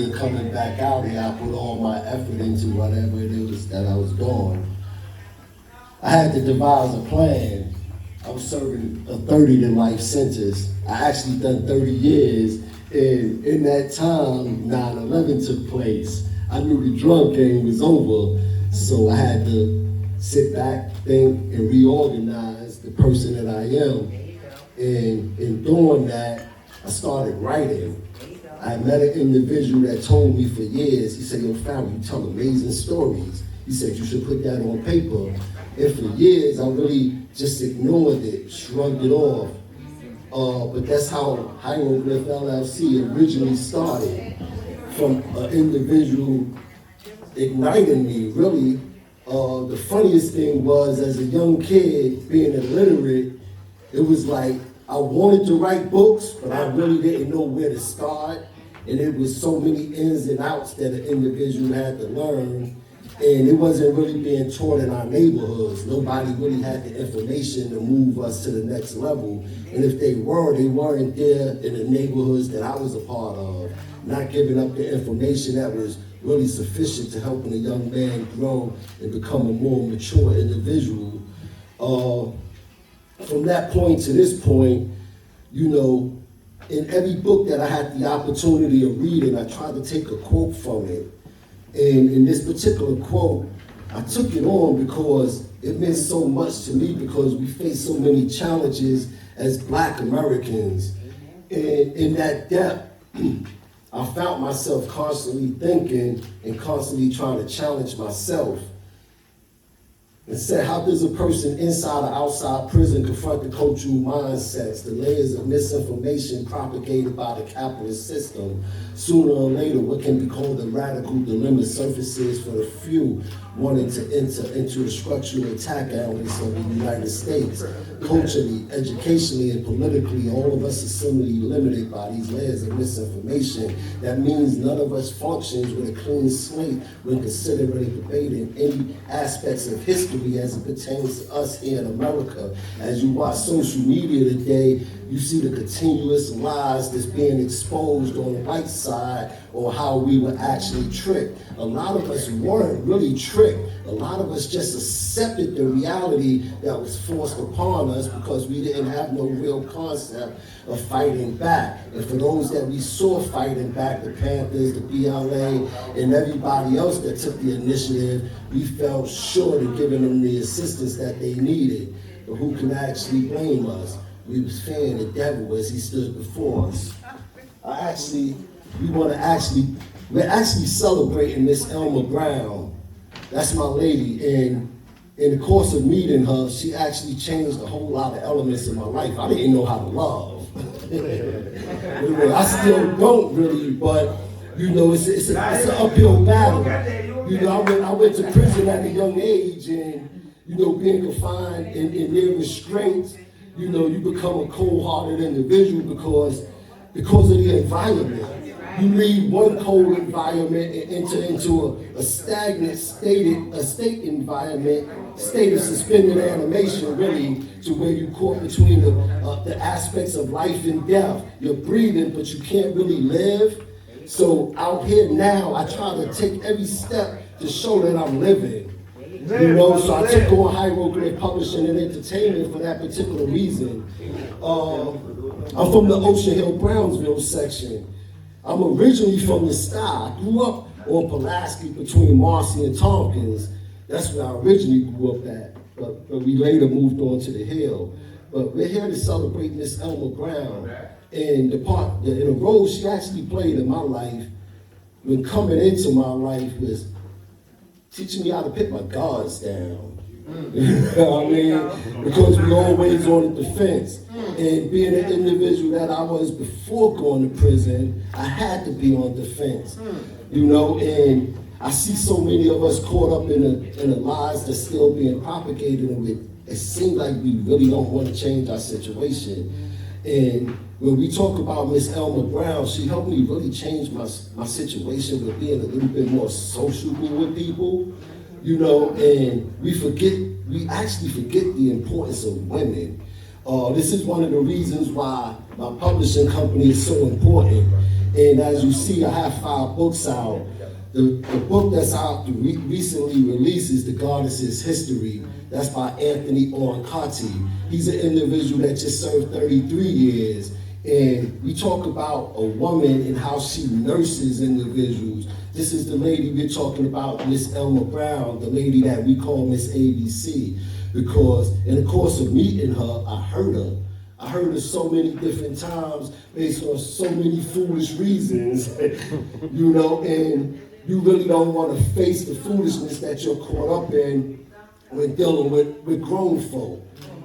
And coming back out here, I put all my effort into whatever it is that I was doing. I had to devise a plan. I was serving a 30 to life sentence. I actually done 30 years, and in that time, 9/11 took place. I knew the drug game was over, so I had to sit back, think, and reorganize the person that I am. And in doing that, I started writing. I met an individual that told me for years, he said, "Yo, fam, you tell amazing stories." He said, "You should put that on paper." And for years, I really just ignored it, shrugged it off. But that's how Hieroglyph LLC originally started, from an individual igniting me, really. The funniest thing was, as a young kid, being illiterate, it was like, I wanted to write books, but I really didn't know where to start. And it was so many ins and outs that an individual had to learn. And it wasn't really being taught in our neighborhoods. Nobody really had the information to move us to the next level. And if they weren't there in the neighborhoods that I was a part of, not giving up the information that was really sufficient to helping a young man grow and become a more mature individual. From that point to this point, you know, in every book that I had the opportunity of reading, I tried to take a quote from it. And in this particular quote, I took it on because it meant so much to me, because we face so many challenges as Black Americans. And in that depth, I found myself constantly thinking and constantly trying to challenge myself. And said, how does a person inside or outside prison confront the cultural mindsets, the layers of misinformation propagated by the capitalist system? Sooner or later, what can be called a radical dilemma surfaces for the few wanting to enter into the structural attack elements of the United States. Culturally, educationally, and politically, all of us are similarly limited by these layers of misinformation. That means none of us functions with a clean slate when considering and debating any aspects of history as it pertains to us here in America. As you watch social media today, you see the continuous lies that's being exposed on the right side, or how we were actually tricked. A lot of us weren't really tricked. A lot of us just accepted the reality that was forced upon us because we didn't have no real concept of fighting back. And for those that we saw fighting back, the Panthers, the BLA, and everybody else that took the initiative, we fell short of giving them the assistance that they needed. But who can actually blame us? We was fearing the devil as he stood before us. We're actually celebrating Miss Alma Brown. That's my lady, and in the course of meeting her, she actually changed a whole lot of elements in my life. I didn't know how to love. I still don't really, but you know, it's an uphill battle. You know, I went to prison at a young age, and you know, being confined in their restraints, you know, you become a cold-hearted individual because of the environment. You leave one cold environment and enter into a stagnant state environment, state of suspended animation, really, to where you're caught between the aspects of life and death. You're breathing, but you can't really live. So out here now, I try to take every step to show that I'm living. You know, so I took on Hieroglyph Publishing and Entertainment for that particular reason. I'm from the Ocean Hill, Brownsville section. I'm originally from the Sky. I grew up on Pulaski between Marcy and Tompkins. That's where I originally grew up at, but we later moved on to the Hill. But we're here to celebrate Miss Alma Brown. And the role she actually played in my life, when coming into my life, was teaching me how to put my guards down. You know what I mean? Because we always on the defense. And being an individual that I was before going to prison, I had to be on defense. You know, and I see so many of us caught up in the lies that's still being propagated, and it seems like we really don't want to change our situation. And when we talk about Miss Alma Brown, she helped me really change my situation with being a little bit more sociable with people, you know, and we actually forget the importance of women. This is one of the reasons why my publishing company is so important. And as you see, I have 5 books out. The book that's out recently released is The Goddess's History. That's by Anthony Onkati. He's an individual that just served 33 years. And we talk about a woman and how she nurses individuals. This is the lady we're talking about, Miss Alma Brown, the lady that we call Miss A.B.C. Because in the course of meeting her, I heard her. I heard her so many different times based on so many foolish reasons, you know, and you really don't want to face the foolishness that you're caught up in when dealing with grown folk.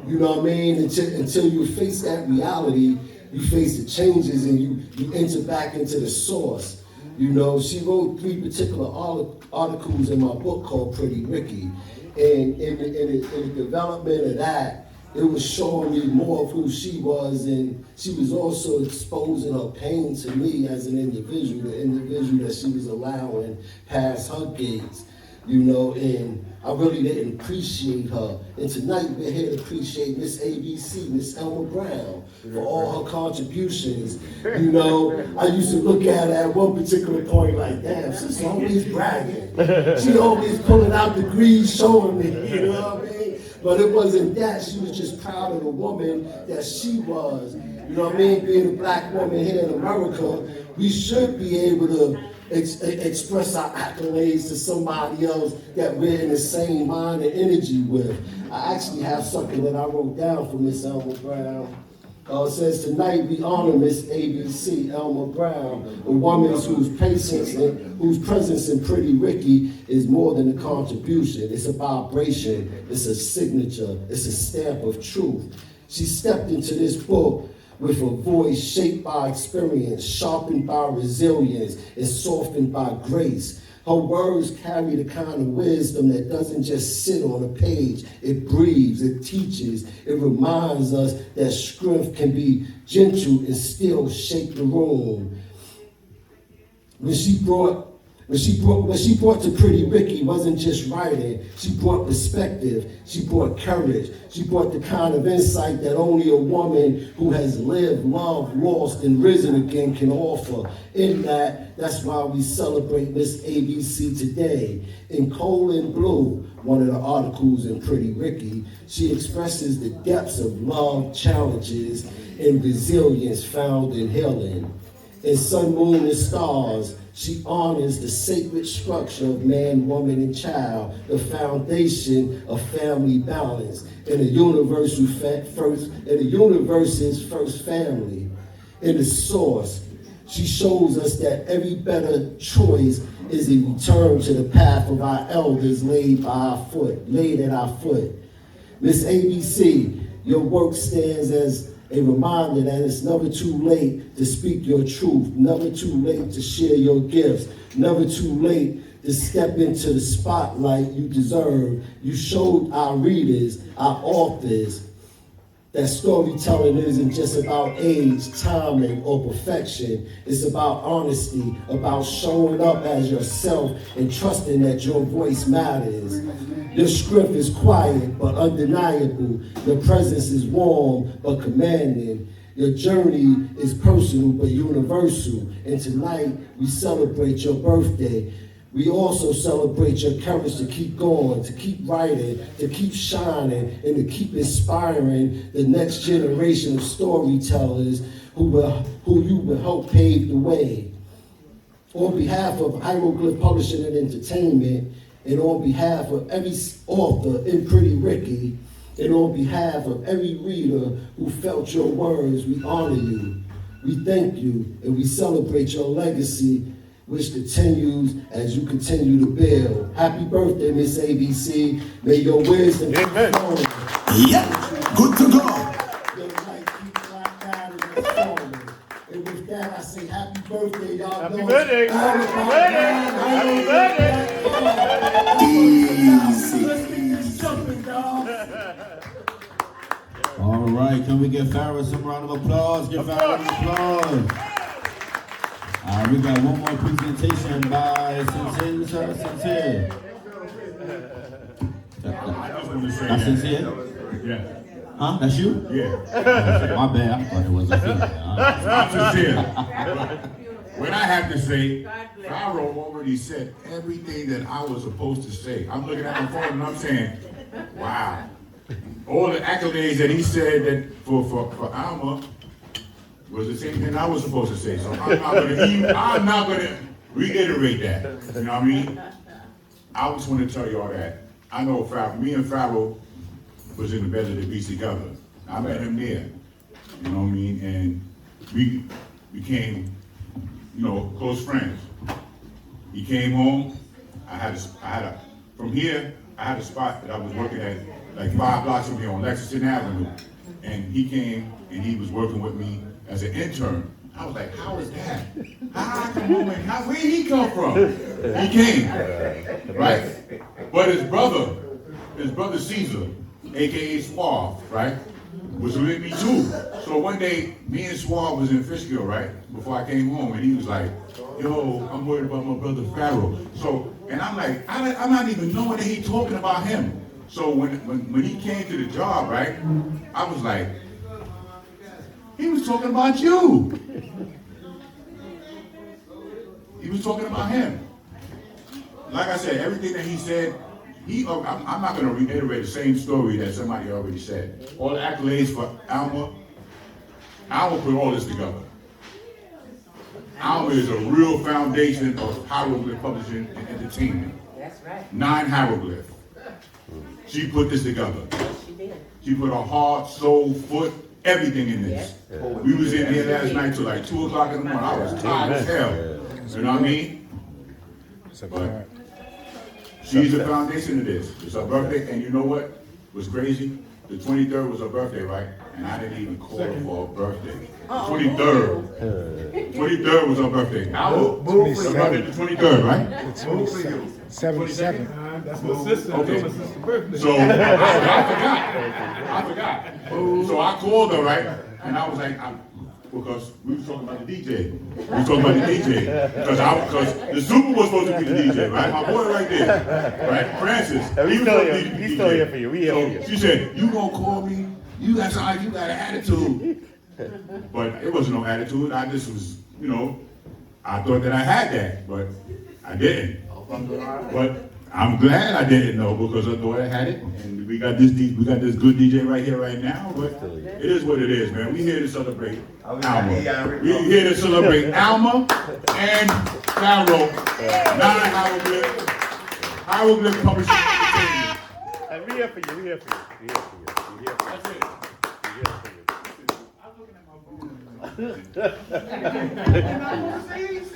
You know what I mean? Until you face that reality, you face the changes and you enter back into the source. You know, she wrote 3 particular articles in my book called Pretty Ricky. And in the development of that, it was showing me more of who she was, and she was also exposing her pain to me as an individual, the individual that she was allowing past her gates, you know, and I really didn't appreciate her. And tonight we're here to appreciate Miss A.B.C., Miss Alma Brown, for all her contributions. You know, I used to look at her at one particular point like, damn, she's always bragging. She always pulling out degrees showing me, you know what I mean? But it wasn't that. She was just proud of the woman that she was. You know what I mean? Being a black woman here in America, we should be able to express our accolades to somebody else that we're in the same mind and energy with. I actually have something that I wrote down for Miss Alma Brown. It says, tonight we honor Miss A.B.C. Alma Brown, a woman whose patience and whose presence in Pretty Ricky is more than a contribution. It's a vibration, it's a signature, it's a stamp of truth. She stepped into this book with a voice shaped by experience, sharpened by resilience, and softened by grace. Her words carry the kind of wisdom that doesn't just sit on a page. It breathes, it teaches, it reminds us that strength can be gentle and still shake the room. What she brought to Pretty Ricky wasn't just writing. She brought perspective. She brought courage. She brought the kind of insight that only a woman who has lived, loved, lost, and risen again can offer. In that's why we celebrate Miss A.B.C. today. In Coal and Blue, one of the articles in Pretty Ricky, she expresses the depths of love, challenges, and resilience found in healing. In Sun, Moon, and Stars, she honors the sacred structure of man, woman, and child, the foundation of family balance, and the universe's first family. In the source, she shows us that every better choice is a return to the path of our elders laid at our foot. Miss A.B.C., your work stands as a reminder that it's never too late to speak your truth, never too late to share your gifts, never too late to step into the spotlight you deserve. You showed our readers, our authors, that storytelling isn't just about age, timing, or perfection. It's about honesty, about showing up as yourself and trusting that your voice matters. Your script is quiet but undeniable. Your presence is warm but commanding. Your journey is personal but universal. And tonight we celebrate your birthday. We also celebrate your courage to keep going, to keep writing, to keep shining, and to keep inspiring the next generation of storytellers who you will help pave the way. On behalf of Hieroglyph Publishing and Entertainment, and on behalf of every author in Pretty Ricky, and on behalf of every reader who felt your words, we honor you. We thank you, and we celebrate your legacy, which continues as you continue to build. Happy birthday, Miss A.B.C. May your wisdom keep flowing. Yep, good to go. Your light keep shining and flowing. And with that, I say happy birthday, y'all. Happy birthday. Happy birthday. Easy. Jumping, dog. All right, can we give Farrah some round of applause? Give Farrah some applause. We got one more presentation by Sincere. That's Sincere? Yeah. Huh? That's you? Yeah. My bad. I thought it was a female. I'm sincere. what I have to say, Pharaoh already said everything that I was supposed to say. I'm looking at my phone and I'm saying, wow. All the accolades that he said that for Alma was the same thing I was supposed to say. So I'm not gonna reiterate that. You know what I mean? I just want to tell y'all that I know me and Pharaoh was in the bed of the A.B.C together. I met him there. You know what I mean? And we became, close friends. He came home. From here, I had a spot that I was working at, like 5 blocks from here on Lexington Avenue. And he came and he was working with me as an intern. I was like, how is that? How I come home and where did he come from? He came, right? But his brother Caesar, AKA Suave, right, was with me too. So one day, me and Suave was in Fishkill, right, before I came home, and he was like, yo, I'm worried about my brother Pharaoh. So, and I'm like, I'm not even knowing that he talking about him. So when he came to the job, right, I was like, he was talking about you. He was talking about him. Like I said, everything that he said, I'm not going to reiterate the same story that somebody already said. All the accolades for Alma. Alma put all this together. Alma is a real foundation of Hieroglyph publishing and entertainment. That's right. 9 Hieroglyph. She put this together. Yes, she did. She put her heart, soul, foot, everything in this. Yes. We was in here last night till like 2 o'clock in the morning. I was tired as hell. You know what I mean? But she's the foundation of this. It's her birthday, and you know what was crazy? The 23rd was her birthday, right? And I didn't even call her for her birthday. The 23rd. 23rd was her birthday. Her birthday the 23rd, right? 77. That's my sister. Okay. My sister's birthday. So I forgot. So I called her, right? And I was like, because we was talking about the DJ. We was talking about the DJ. Because the Super was supposed to be the DJ, right? My boy right there, right? Francis. He's still here for you. We here for you. She said, you gonna call me? You got something, you got an attitude. But it wasn't no attitude. I just was, I thought that I had that, but I didn't. But I'm glad I didn't know because I thought I had it, and we got this good DJ right here, right now. But it is what it is, man. We here to celebrate Alma. We here to celebrate Alma and Pharaoh. 9 Hieroglyph publishing. We here for you. We here for you. We here for you. We here for you. That's it. We here for you. I'm looking at my phone. And I want to say anything.